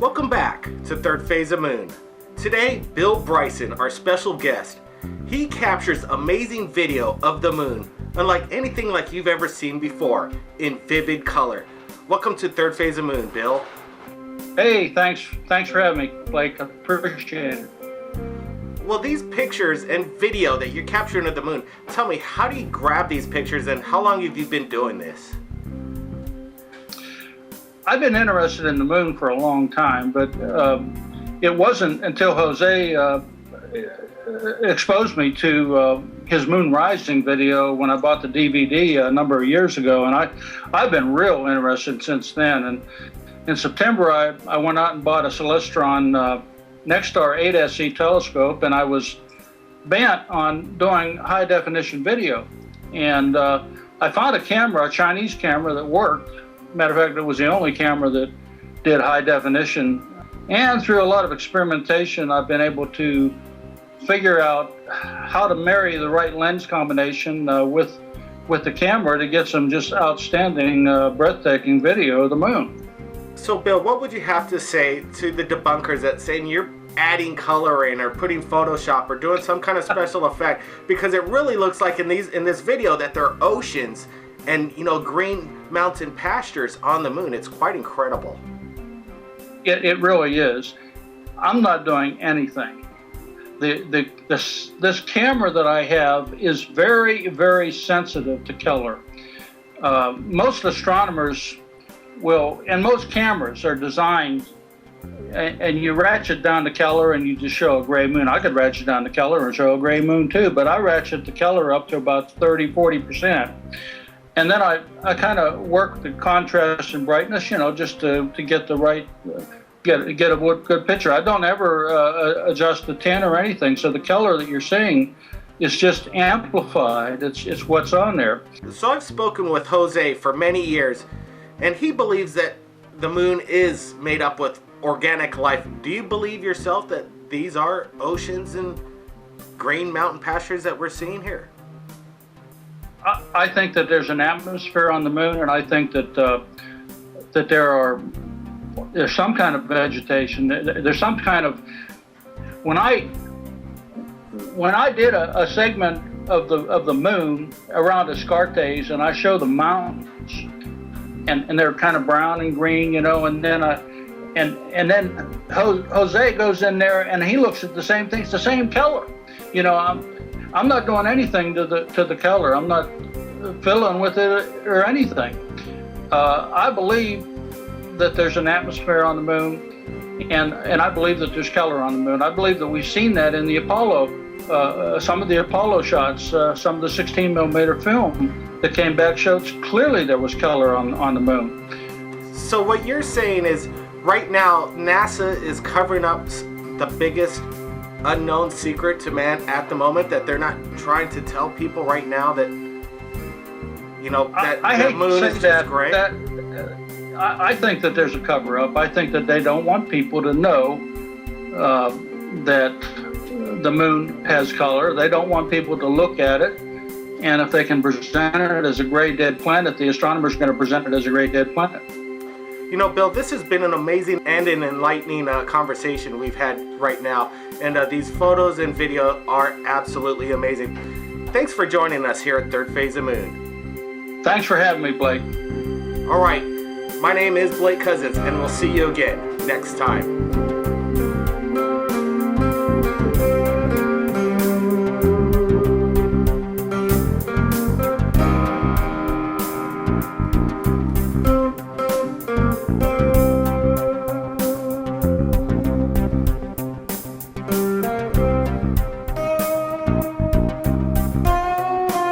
Welcome back to Third Phase of Moon. Today, Bill Bryson, our special guest, he captures amazing video of the moon, unlike anything like you've ever seen before, in vivid color. Welcome to Third Phase of Moon, Bill. Hey, thanks for having me, Blake. I appreciate it. Well, these pictures and video that you're capturing of the moon, tell me, how do you grab these pictures and how long have you been doing this? I've been interested in the moon for a long time, but it wasn't until Jose exposed me to his moon rising video when I bought the DVD a number of years ago, and I've been real interested since then. And in September, I went out and bought a Celestron Nexstar 8SE telescope, and I was bent on doing high definition video. And I found a camera, a Chinese camera that worked. Matter of fact, it was the only camera that did high definition. And through a lot of experimentation, I've been able to figure out how to marry the right lens combination with the camera to get some just outstanding, breathtaking video of the moon. So, Bill, what would you have to say to the debunkers that saying you're adding color in or putting Photoshop or doing some kind of special effect? Because it really looks like in this video that there are oceans and, you know, green mountain pastures on the moon. It's quite incredible. It really is. I'm not doing anything. This camera that I have is very, very sensitive to color. Most astronomers will, and most cameras are designed, and you ratchet down the color and you just show a gray moon. I could ratchet down the color and show a gray moon too, but I ratchet the color up to about 30–40%. And then I kind of work the contrast and brightness, you know, just to get the right, get a good picture. I don't ever adjust the tint or anything, so the color that you're seeing is just amplified. It's what's on there. So I've spoken with Jose for many years, and he believes that the moon is made up with organic life. Do you believe yourself that these are oceans and green mountain pastures that we're seeing here? I think that there's an atmosphere on the moon, and I think that that there's some kind of vegetation. There's some kind of, when I did a segment of the moon around Escartes, and I show the mountains, and they're kind of brown and green, you know, and then then Jose goes in there and he looks at the same thing. It's the same color, you know. I'm not doing anything to the color. I'm not filling with it or anything. I believe that there's an atmosphere on the moon, and I believe that there's color on the moon. I believe that we've seen that in the Apollo, some of the Apollo shots, some of the 16mm film that came back showed clearly there was color on the moon. So what you're saying is, right now, NASA is covering up the biggest unknown secret to man at the moment, that they're not trying to tell people right now that, you know, that the moon is just gray? I think that there's a cover-up. I think that they don't want people to know that the moon has color. They don't want people to look at it, and if they can present it as a gray dead planet, the astronomers are going to present it as a gray dead planet. You know, Bill, this has been an amazing and an enlightening conversation we've had right now. And these photos and video are absolutely amazing. Thanks for joining us here at Third Phase of Moon. Thanks for having me, Blake. All right. My name is Blake Cousins, and we'll see you again next time.